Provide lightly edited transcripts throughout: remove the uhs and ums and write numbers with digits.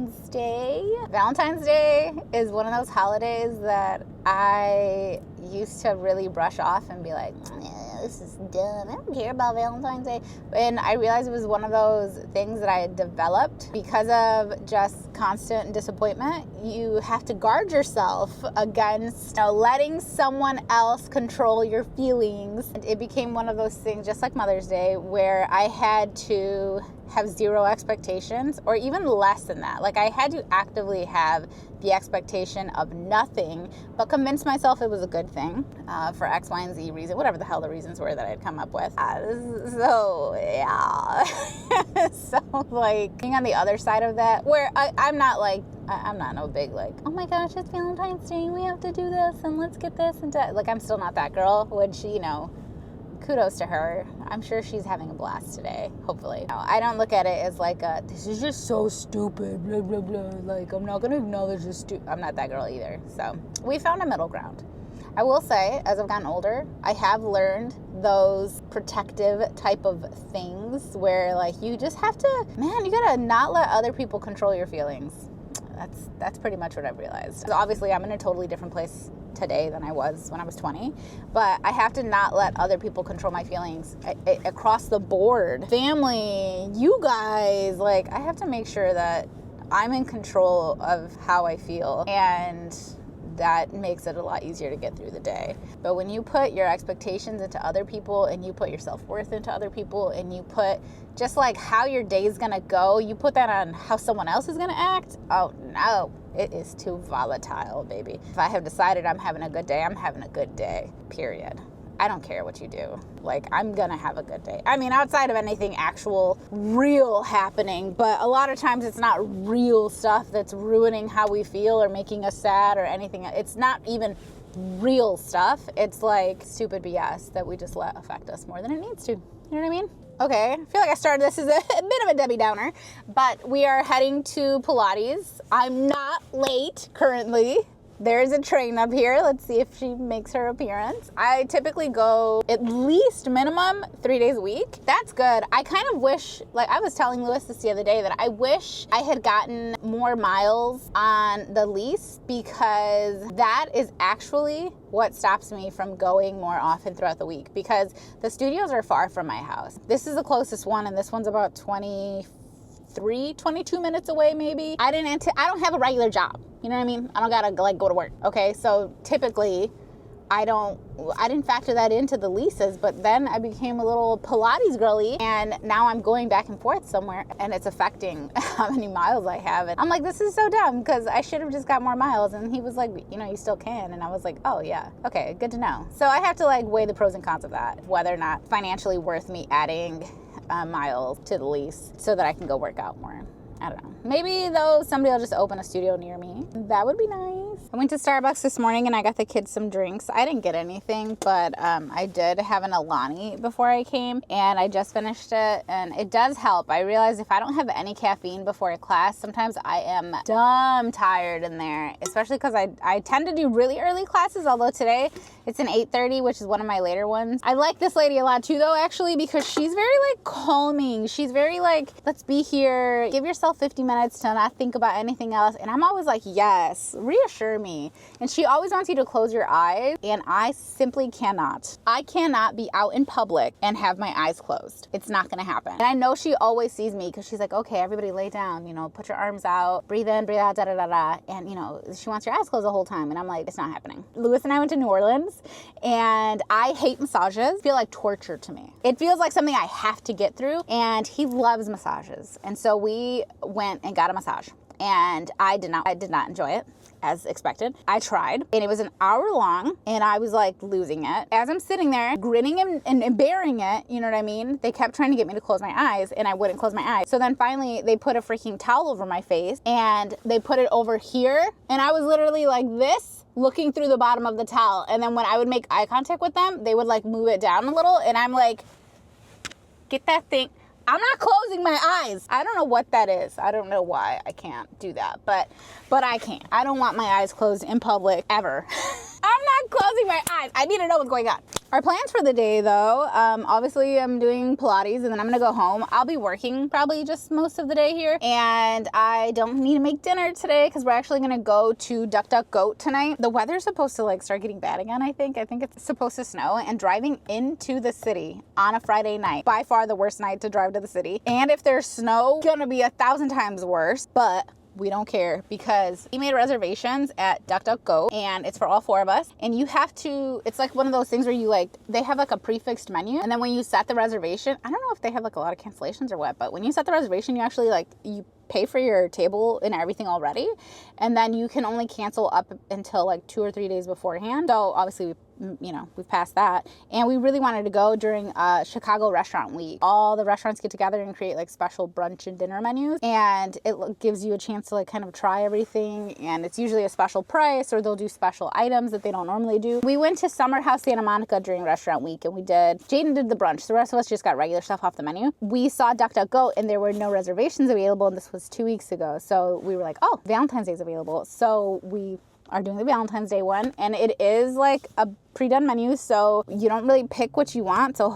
Valentine's Day. Valentine's Day is one of those holidays that I used to really brush off and be like, this is dumb. I don't care about Valentine's Day. And I realized it was one of those things that I had developed because of just constant disappointment. You have to guard yourself against letting someone else control your feelings. And it became one of those things, just like Mother's Day, where I had to have zero expectations, or even less than that. Like, I had to actively have the expectation of nothing, but convince myself it was a good thing for X, Y, and Z reason, whatever the hell the reasons were that I'd come up with. So, yeah. So, like, being on the other side of that, where I'm not no big, like, oh my gosh, it's Valentine's Day, we have to do this, and let's get this, and that. Like, I'm still not that girl, which, kudos to her. I'm sure she's having a blast today, hopefully. No, I don't look at it as like this is just so stupid, blah, blah, blah. Like, I'm not going to acknowledge this. I'm not that girl either. So we found a middle ground. I will say, as I've gotten older, I have learned those protective type of things where, like, you just have to, you got to not let other people control your feelings. That's pretty much what I've realized. Obviously, I'm in a totally different place today than I was when I was 20, but I have to not let other people control my feelings across the board. Family, you guys, like, I have to make sure that I'm in control of how I feel, and that makes it a lot easier to get through the day. But when you put your expectations into other people, and you put your self-worth into other people, and you put just like how your day is gonna go, you put that on how someone else is gonna act, oh no, it is too volatile, baby. If I have decided I'm having a good day, I'm having a good day, period. I don't care what you do. Like, I'm gonna have a good day. I mean, outside of anything actual, real happening, but a lot of times it's not real stuff that's ruining how we feel or making us sad or anything. It's not even real stuff. It's like stupid BS that we just let affect us more than it needs to. You know what I mean? Okay, I feel like I started this as a bit of a Debbie Downer, but we are heading to Pilates. I'm not late currently. There's a train up here. Let's see if she makes her appearance. I typically go at least minimum 3 days a week. That's good. I kind of wish, like I was telling Lewis this the other day, that I wish I had gotten more miles on the lease, because that is actually what stops me from going more often throughout the week, because the studios are far from my house. This is the closest one, and this one's about 22 minutes away maybe. I don't have a regular job. You know what I mean? I don't gotta like go to work. Okay, so typically I didn't factor that into the leases, but then I became a little Pilates girly, and now I'm going back and forth somewhere, and it's affecting how many miles I have. And I'm like, this is so dumb, because I should have just got more miles. And he was like, you still can. And I was like, oh yeah, okay, good to know. So I have to like weigh the pros and cons of that, whether or not financially worth me adding miles to the lease so that I can go work out more. I don't know. Maybe, though, somebody will just open a studio near me. That would be nice. I went to Starbucks this morning and I got the kids some drinks. I didn't get anything, but I did have an Alani before I came, and I just finished it, and it does help. I realize if I don't have any caffeine before a class, sometimes I am dumb tired in there, especially because I tend to do really early classes, although today it's an 8:30, which is one of my later ones. I like this lady a lot too, though, actually, because she's very like calming. She's very like, let's be here, give yourself 50 minutes to not think about anything else. And I'm always like, yes, reassure me. And she always wants you to close your eyes, and I simply cannot. I cannot be out in public and have my eyes closed. It's not gonna happen. And I know she always sees me, because she's like, okay, everybody lay down, put your arms out, breathe in, breathe out, da da da da. And she wants your eyes closed the whole time, and I'm like, it's not happening. Lewis and I went to New Orleans, and I hate massages. They feel like torture to me. It feels like something I have to get through, and he loves massages. And so we went and got a massage, and I did not enjoy it, as expected. I tried, and it was an hour long, and I was like losing it. As I'm sitting there grinning and bearing it, you know what I mean? They kept trying to get me to close my eyes, and I wouldn't close my eyes. So then finally they put a freaking towel over my face, and they put it over here, and I was literally like this, looking through the bottom of the towel. And then when I would make eye contact with them, they would like move it down a little, and I'm like, get that thing. I'm not closing my eyes. I don't know what that is. I don't know why I can't do that, but I can't. I don't want my eyes closed in public ever. I'm not closing my eyes. I need to know what's going on. Our plans for the day though, obviously I'm doing Pilates and then I'm gonna go home. I'll be working probably just most of the day here, and I don't need to make dinner today because we're actually gonna go to Duck Duck Goat tonight. The weather's supposed to like start getting bad again, I think it's supposed to snow, and driving into the city on a Friday night, by far the worst night to drive to the city. And if there's snow, gonna be 1,000 times worse, but we don't care because we made reservations at Duck Duck Go, and it's for all 4 of us. And you have to, it's like one of those things where you like, they have like a prefixed menu, and then when you set the reservation, I don't know if they have like a lot of cancellations or what, but when you set the reservation, you actually like, you pay for your table and everything already, and then you can only cancel up until like 2 or 3 days beforehand. So obviously we've passed that, and we really wanted to go during Chicago Restaurant Week. All the restaurants get together and create like special brunch and dinner menus, and it gives you a chance to like kind of try everything, and it's usually a special price, or they'll do special items that they don't normally do. We went to Summer House Santa Monica during Restaurant Week, and Jaden did the brunch. The rest of us just got regular stuff off the menu. We saw Duck Duck Go, and there were no reservations available, and this was 2 weeks ago. So we were like, oh, Valentine's Day is available. So we are doing the Valentine's Day one, and it is like a pre-done menu, so you don't really pick what you want. So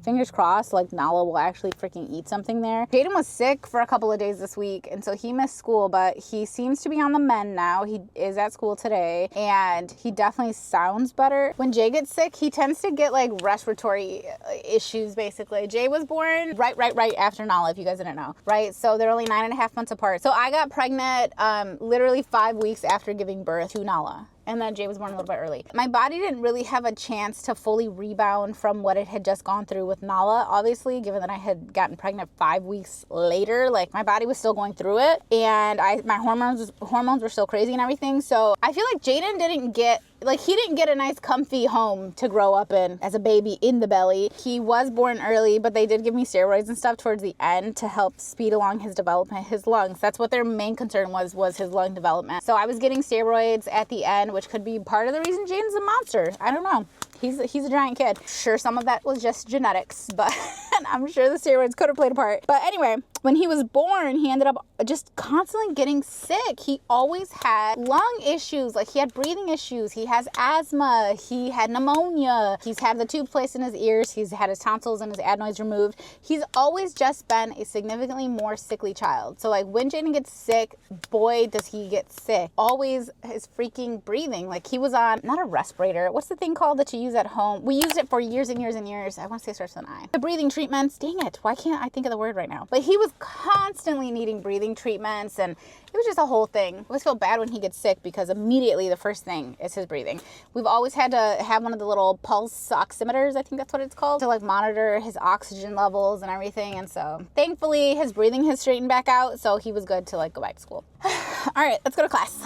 fingers crossed, like Nala will actually freaking eat something there. Jaden was sick for a couple of days this week, and so he missed school, but he seems to be on the mend now. He is at school today, and he definitely sounds better. When Jay gets sick, he tends to get like respiratory issues, basically. Jay was born right after Nala, if you guys didn't know, right? So they're only 9.5 months apart. So I got pregnant literally 5 weeks after giving birth to Nala. And then Jay was born a little bit early. My body didn't really have a chance to fully rebound from what it had just gone through with Nala, obviously, given that I had gotten pregnant 5 weeks later. Like, my body was still going through it, and my hormones were still crazy and everything. So I feel like Jaden didn't get a nice comfy home to grow up in as a baby in the belly. He was born early, but they did give me steroids and stuff towards the end to help speed along his development, his lungs. That's what their main concern was his lung development. So I was getting steroids at the end, which could be part of the reason Jaden's a monster. I don't know. He's a giant kid. Sure, some of that was just genetics, but I'm sure the steroids could have played a part. But anyway, when he was born, he ended up just constantly getting sick. He always had lung issues. Like, he had breathing issues. He has asthma. He had pneumonia. He's had the tube placed in his ears. He's had his tonsils and his adenoids removed. He's always just been a significantly more sickly child. So like, when Jaden gets sick, boy, does he get sick. Always his freaking breathing. Like, he was on, not a respirator. What's the thing called that you use at home? We used it for years and years and years. I want to say it starts with an I. The breathing treatments. Dang it. Why can't I think of the word right now? But he was constantly needing breathing treatments, and it was just a whole thing. I always feel bad when he gets sick because immediately the first thing is his breathing. We've always had to have one of the little pulse oximeters, I think that's what it's called, to like monitor his oxygen levels and everything. And so thankfully his breathing has straightened back out, so he was good to like go back to school. All right, let's go to class.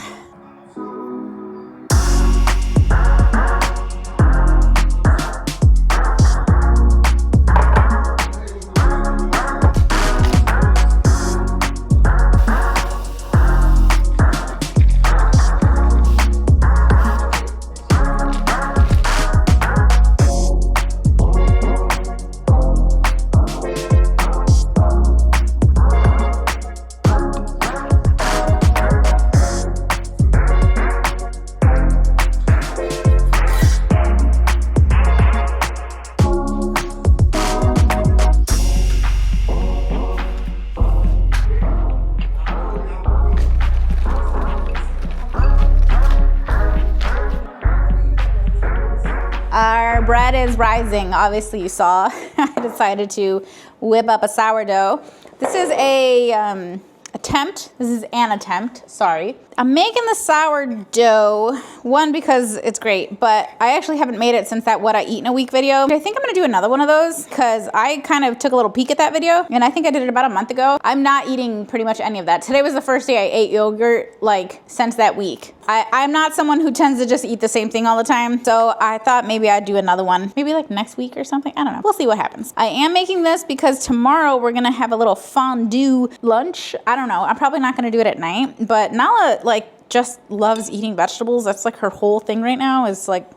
Our bread is rising. Obviously, you saw I decided to whip up a sourdough. This is an attempt, sorry. I'm making the sourdough, one, because it's great, but I actually haven't made it since that What I Eat in a Week video. I think I'm gonna do another one of those because I kind of took a little peek at that video, and I think I did it about a month ago. I'm not eating pretty much any of that. Today was the first day I ate yogurt, like, since that week. I'm not someone who tends to just eat the same thing all the time, so I thought maybe I'd do another one, maybe like next week or something. I don't know. We'll see what happens. I am making this because tomorrow we're gonna have a little fondue lunch. I don't know. I'm probably not gonna do it at night, but Nala, like, just loves eating vegetables. That's like her whole thing right now, is like,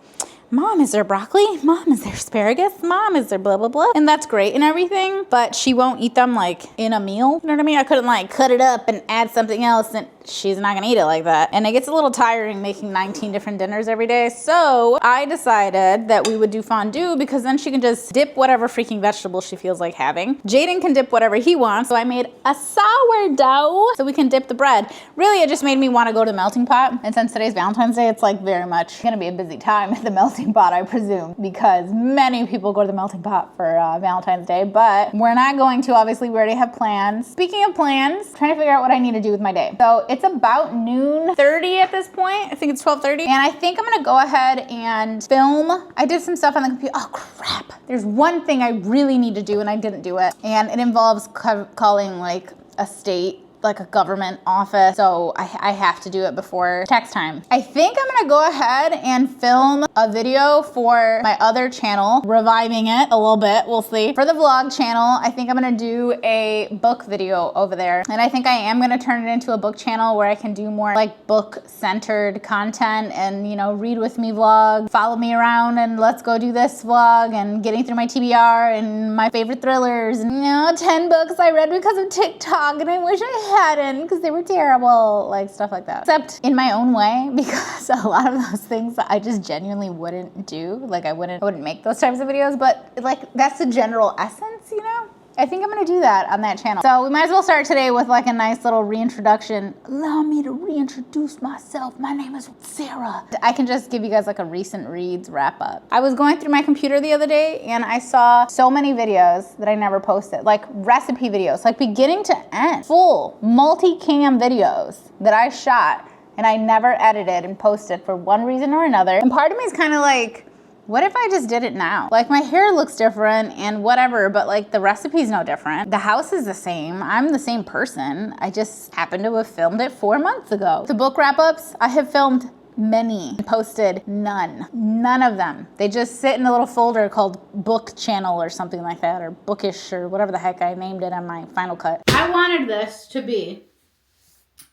Mom, is there broccoli? Mom, is there asparagus? Mom, is there blah, blah, blah? And that's great and everything, but she won't eat them like in a meal. You know what I mean? I couldn't like cut it up and add something else, and she's not gonna eat it like that. And it gets a little tiring making 19 different dinners every day. So I decided that we would do fondue because then she can just dip whatever freaking vegetable she feels like having. Jaden can dip whatever he wants. So I made a sourdough so we can dip the bread. Really, it just made me want to go to the melting pot. And since today's Valentine's Day, it's like very much gonna be a busy time at the melting pot, I presume, because many people go to the melting pot for Valentine's Day, but we're not going to. Obviously, we already have plans. Speaking of plans, I'm trying to figure out what I need to do with my day. So it's about noon 30 at this point. I think it's 12:30. And I think I'm gonna go ahead and film. I did some stuff on the computer. Oh crap. There's one thing I really need to do and I didn't do it. And it involves calling like a state, like a government office. So I have to do it before tax time. I think I'm gonna go ahead and film a video for my other channel, reviving it a little bit, we'll see. For the vlog channel, I think I'm gonna do a book video over there. And I think I am gonna turn it into a book channel where I can do more like book-centered content and, you know, read with me vlog, follow me around and let's go do this vlog and getting through my TBR and my favorite thrillers and, you know, 10 books I read because of TikTok and I wish I hadn't because they were terrible, like stuff like that. Except in my own way, because a lot of those things I just genuinely wouldn't do. Like I wouldn't make those types of videos, but like that's the general essence, you know? I think I'm gonna do that on that channel. So we might as well start today with like a nice little reintroduction. Allow me to reintroduce myself. My name is Sarah. I can just give you guys like a recent reads wrap up. I was going through my computer the other day and I saw so many videos that I never posted, like recipe videos, like beginning to end, full multi-cam videos that I shot and I never edited and posted for one reason or another. And part of me is kind of like, what if I just did it now? Like my hair looks different and whatever, but like the recipe's no different. The house is the same. I'm the same person. I just happened to have filmed it 4 months ago. The book wrap-ups, I have filmed many, posted none of them. They just sit in a little folder called book channel or something like that, or bookish or whatever the heck I named it on my Final Cut. I wanted this to be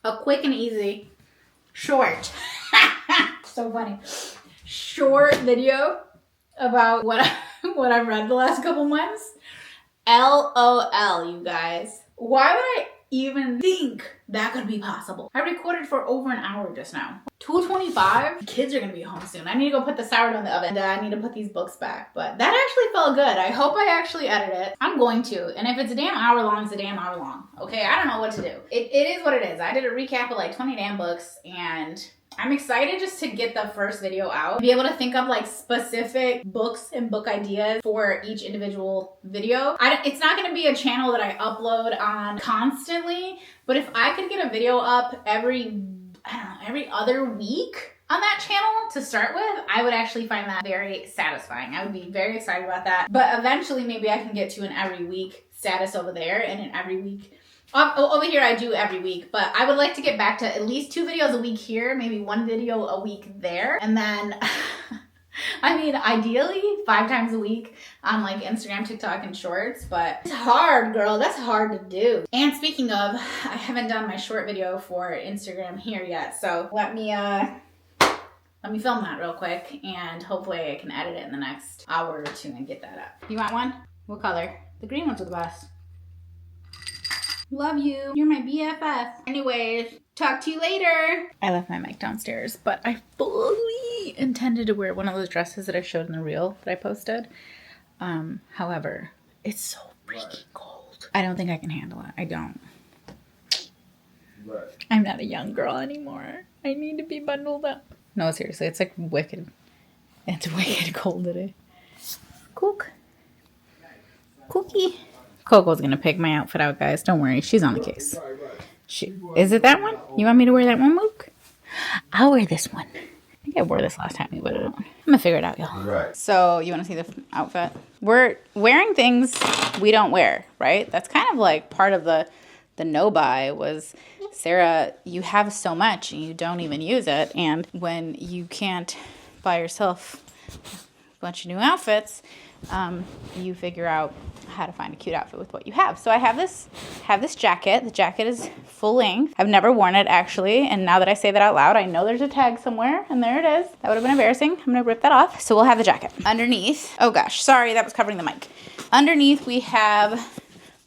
a quick and easy, short, so funny, short video about what I've read the last couple months. LOL, you guys. Why would I even think that could be possible? I recorded for over an hour just now. 2:25. Kids are gonna be home soon. I need to go put the sourdough in the oven. And I need to put these books back. But that actually felt good. I hope I actually edit it. I'm going to. And if it's a damn hour long, it's a damn hour long. Okay, I don't know what to do. It is what it is. I did a recap of like 20 damn books and I'm excited just to get the first video out, be able to think of like specific books and book ideas for each individual video. It's not going to be a channel that I upload on constantly, but if I could get a video up every other week on that channel to start with, I would actually find that very satisfying. I would be very excited about that. But eventually maybe I can get to an every week status over there and an every week. Over here I do every week, but I would like to get back to at least 2 videos a week here, maybe 1 video a week there. And then, I mean, ideally 5 times a week on like Instagram, TikTok, and Shorts, but it's hard, girl. That's hard to do. And speaking of, I haven't done my short video for Instagram here yet. So let me film that real quick and hopefully I can edit it in the next hour or 2 and get that up. You want one? What color? The green ones are the best. Love you. You're my BFF. Anyways, talk to you later. I left my mic downstairs, but I fully intended to wear one of those dresses that I showed in the reel that I posted. However, it's so freaking cold. I don't think I can handle it. I don't. I'm not a young girl anymore. I need to be bundled up. No, seriously, it's like wicked. It's wicked cold today. Cookie. Coco's gonna pick my outfit out, guys. Don't worry, she's on the case. Is it that one? You want me to wear that one, Luke? I'll wear this one. I think I wore this last time we put it on. I'm gonna figure it out, y'all. Right. So you want to see the outfit? We're wearing things we don't wear, right? That's kind of like part of the no buy was, Sarah, you have so much and you don't even use it. And when you can't buy yourself a bunch of new outfits, you figure out how to find a cute outfit with what you have. So I have this jacket. The jacket is full length. I've never worn it actually, and now that I say that out loud, I know there's a tag somewhere, and there it is. That would have been embarrassing. I'm gonna rip that off. So we'll have the jacket. Underneath, oh gosh, sorry, that was covering the mic. Underneath we have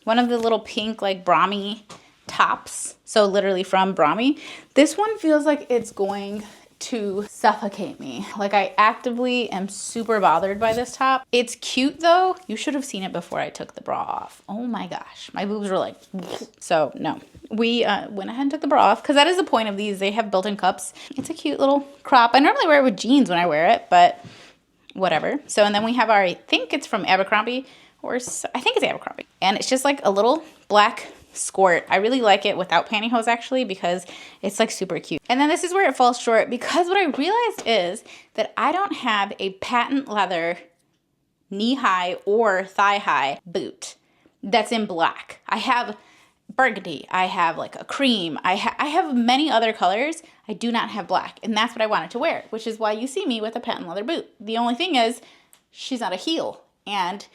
one of the little pink like Brahmi tops. So literally from Brahmi. This one feels like it's going to suffocate me. Like I actively am super bothered by this top. It's cute though. You should have seen it before I took the bra off. Oh my gosh. My boobs were like, so no. We went ahead and took the bra off because that is the point of these. They have built-in cups. It's a cute little crop. I normally wear it with jeans when I wear it, but whatever. So, and then we have our, I think it's from Abercrombie, or I think it's Abercrombie. And it's just like a little black skirt. I really like it without pantyhose actually because it's like super cute. And then this is where it falls short because what I realized is that I don't have a patent leather knee-high or thigh-high boot that's in black. I have burgundy, I have like a cream, I have many other colors. I do not have black, and that's what I wanted to wear, which is why you see me with a patent leather boot. The only thing is she's not a heel, and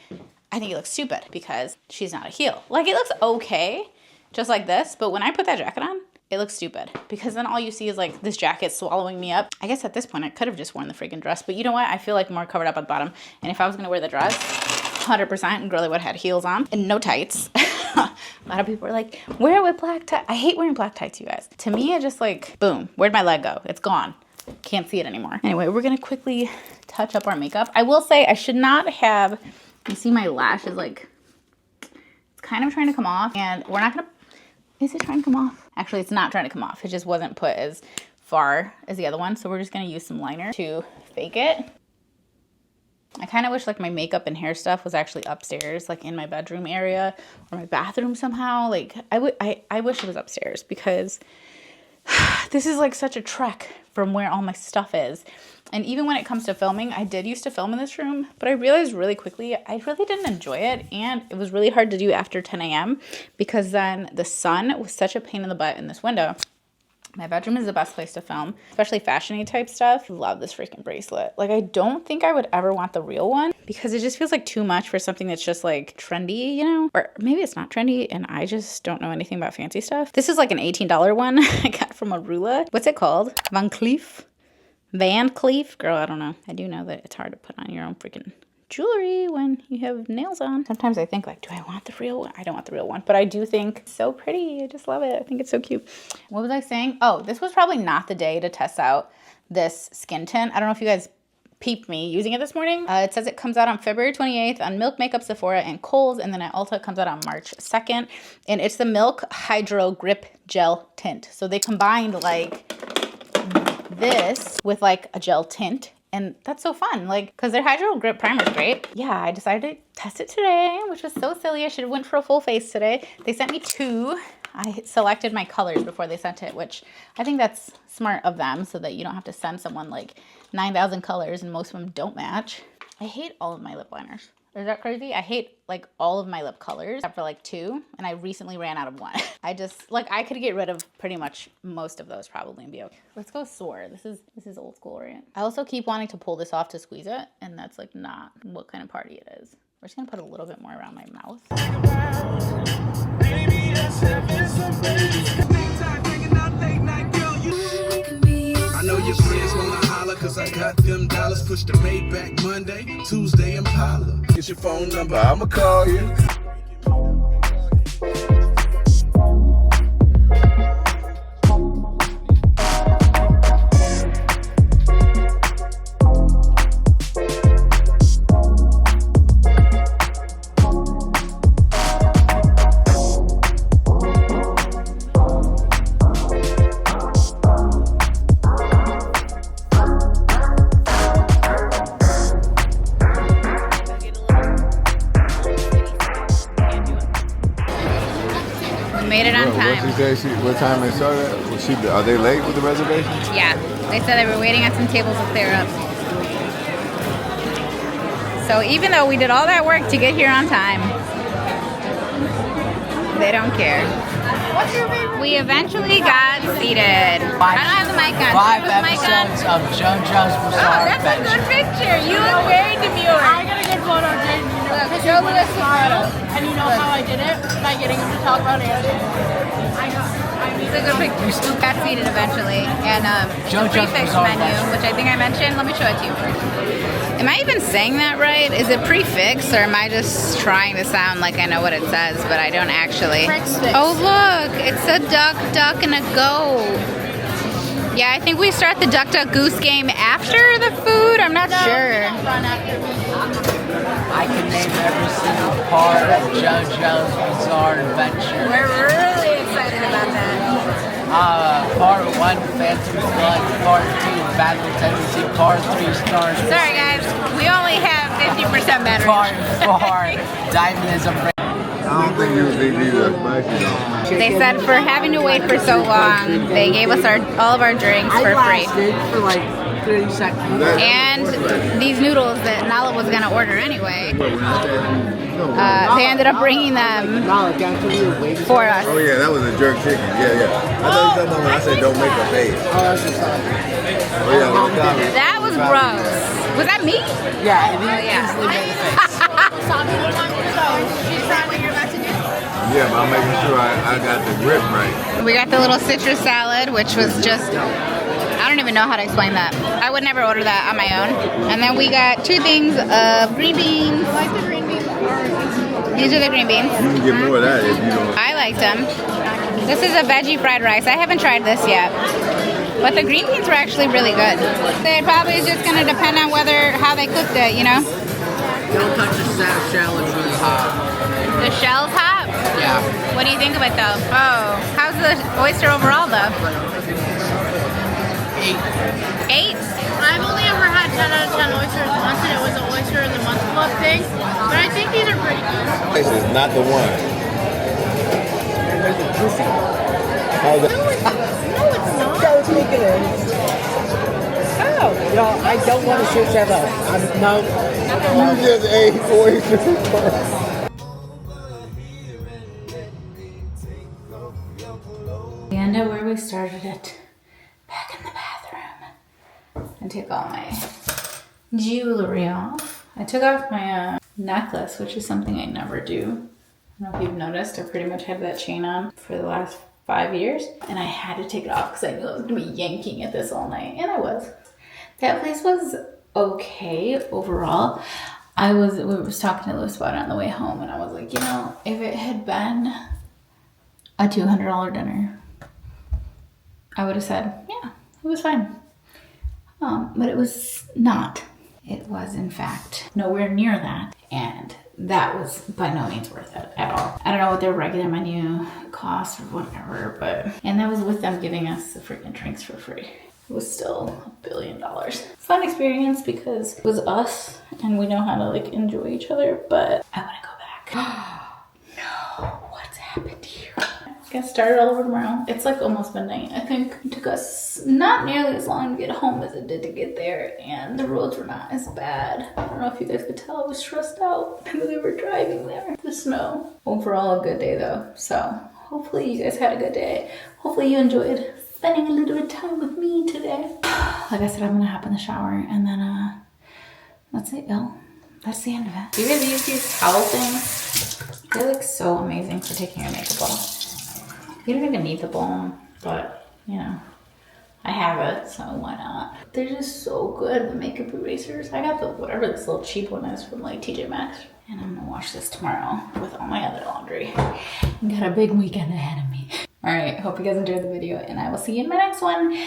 I think it looks stupid because she's not a heel. Like it looks okay, just like this, but when I put that jacket on, it looks stupid because then all you see is like this jacket swallowing me up. I guess at this point I could have just worn the freaking dress, but you know what? I feel like more covered up at the bottom, and if I was gonna wear the dress, 100% girly would have had heels on and no tights. A lot of people are like, wear it with black tights. I hate wearing black tights, you guys. To me, it just like, boom, where'd my leg go? It's gone. Can't see it anymore. Anyway, we're gonna quickly touch up our makeup. I will say I should not have, you see my lash is like, it's kind of trying to come off, and we're not gonna, is it trying to come off? Actually, it's not trying to come off. It just wasn't put as far as the other one. So we're just gonna use some liner to fake it. I kind of wish like my makeup and hair stuff was actually upstairs, like in my bedroom area or my bathroom somehow. Like I wish it was upstairs because this is like such a trek from where all my stuff is. And even when it comes to filming, I did used to film in this room, but I realized really quickly I really didn't enjoy it, and it was really hard to do after 10 a.m. because then the sun was such a pain in the butt in this window. My bedroom is the best place to film, especially fashion-y type stuff. Love this freaking bracelet. Like, I don't think I would ever want the real one because it just feels like too much for something that's just like trendy, you know? Or maybe it's not trendy and I just don't know anything about fancy stuff. This is like an $18 one I got from Arula. What's it called? Van Cleef? Van Cleef? Girl, I don't know. I do know that it's hard to put on your own freaking jewelry when you have nails on. Sometimes I think like, do I want the real one? I don't want the real one, but I do think it's so pretty. I just love it. I think it's so cute. What was I saying? Oh, this was probably not the day to test out this skin tint. I don't know if you guys peeped me using it this morning. It says it comes out on February 28th on Milk Makeup, Sephora, and Kohl's, and then at Ulta it comes out on March 2nd. And it's the Milk Hydro Grip Gel Tint. So they combined like this with like a gel tint. And that's so fun, like, because their Hydro Grip Primer is great. Yeah, I decided to test it today, which was so silly. I should have went for a full face today. They sent me 2. I selected my colors before they sent it, which I think that's smart of them so that you don't have to send someone like 9,000 colors and most of them don't match. I hate all of my lip liners. Is that crazy? I hate like all of my lip colors except for like 2, and I recently ran out of 1. I just like, I could get rid of pretty much most of those probably and be okay. Let's go soar. This is old school, right? I also keep wanting to pull this off to squeeze it, and that's like not what kind of party it is. We're just gonna put a little bit more around my mouth. I know your friends wanna holler cause I got them dollars. Push the Maybach Monday, Tuesday Impala. Get your phone number, I'ma call you. Made it on time. What time they started? Are they late with the reservation? Yeah, they said they were waiting on some tables to clear up. So even though we did all that work to get here on time, they don't care. What's your favorite? We eventually got seated. I don't have the mic on. 5 episodes of JoJo's Bizarre Adventure. Oh, that's a good picture. You look very demure. I got a good photo, Jaden. Look, Joe Lewis was And you know how I did it? By getting him to talk about Aversion. It's a good pick. We got seated eventually, and the prefix menu, which I think I mentioned. Let me show it to you. Am I even saying that right? Is it prefix, or am I just trying to sound like I know what it says, but I don't actually? Oh look, it's a duck, duck, and a goat. Yeah, I think we start the duck, duck, goose game after the food. I'm not sure. I can name every single part of JoJo's Bizarre Adventure. We're really excited about that. Part 1, Phantom's Blood. Part 2, Battle Tendency. Part 3, Stars. Sorry guys, we only have 50% battery. Part 4, Diamond is a Brain. I don't think you need that spicy though. They said for having to wait for so long, they gave us all of our drinks for free. For like 30 seconds. And these noodles that Nala was gonna order anyway, they ended up bringing them for us. Oh yeah, that was a jerk chicken. Yeah, yeah. I thought you talking about when I said don't make a face. Oh, that's just oh yeah, long time. That was gross. Was that me? Yeah, it easily made a face. Yeah, but I'm making sure I got the grip right. We got the little citrus salad, which was just, I don't even know how to explain that. I would never order that on my own. And then we got 2 things of green beans. I like the green beans. These are the green beans. You can get more of that if you don't. I liked them. This is a veggie fried rice. I haven't tried this yet. But the green beans were actually really good. It probably is just going to depend on how they cooked it, you know? Don't touch the shell, it's really hot. The shell's hot? Yeah. What do you think of it though? Oh, how's the oyster overall though? 8. 8? I've only ever had 10 out of 10 oysters once, and it was an oyster in the month club thing. But I think these are pretty good. This is not the one. How's that? No, it's not. I was making it. Oh. You know, I don't want to shoot that up. No. You just ate oysters. We end up where we started it. Back in the bathroom. I took all my jewelry off. I took off my necklace, which is something I never do. I don't know if you've noticed, I pretty much had that chain on for the last 5 years. And I had to take it off because I knew I was going to be yanking at this all night. And I was. That place was okay overall. We was talking to Lewis about it on the way home, and I was like, you know, if it had been a $200 dinner, I would have said, yeah, it was fine. But it was not. It was, in fact, nowhere near that. And that was by no means worth it at all. I don't know what their regular menu cost or whatever, and that was with them giving us the freaking drinks for free. It was still $1 billion. Fun experience because it was us and we know how to like enjoy each other, but I want to go back. No, what's happened here? Get started all over tomorrow. It's like almost midnight. I think it took us not nearly as long to get home as it did to get there, and the roads were not as bad. I don't know if you guys could tell I was stressed out because we were driving there. The snow. Overall a good day though. So hopefully you guys had a good day. Hopefully you enjoyed spending a little bit of time with me today. Like I said, I'm gonna hop in the shower and then that's it, y'all. That's the end of it. Do you guys use these towel things? They're like so amazing for taking your makeup off. You don't even need the balm, but you know, I have it, so why not? They're just so good, the makeup erasers. I got whatever this little cheap one is from like TJ Maxx. And I'm gonna wash this tomorrow with all my other laundry. Got a big weekend ahead of me. All right, hope you guys enjoyed the video, and I will see you in my next one.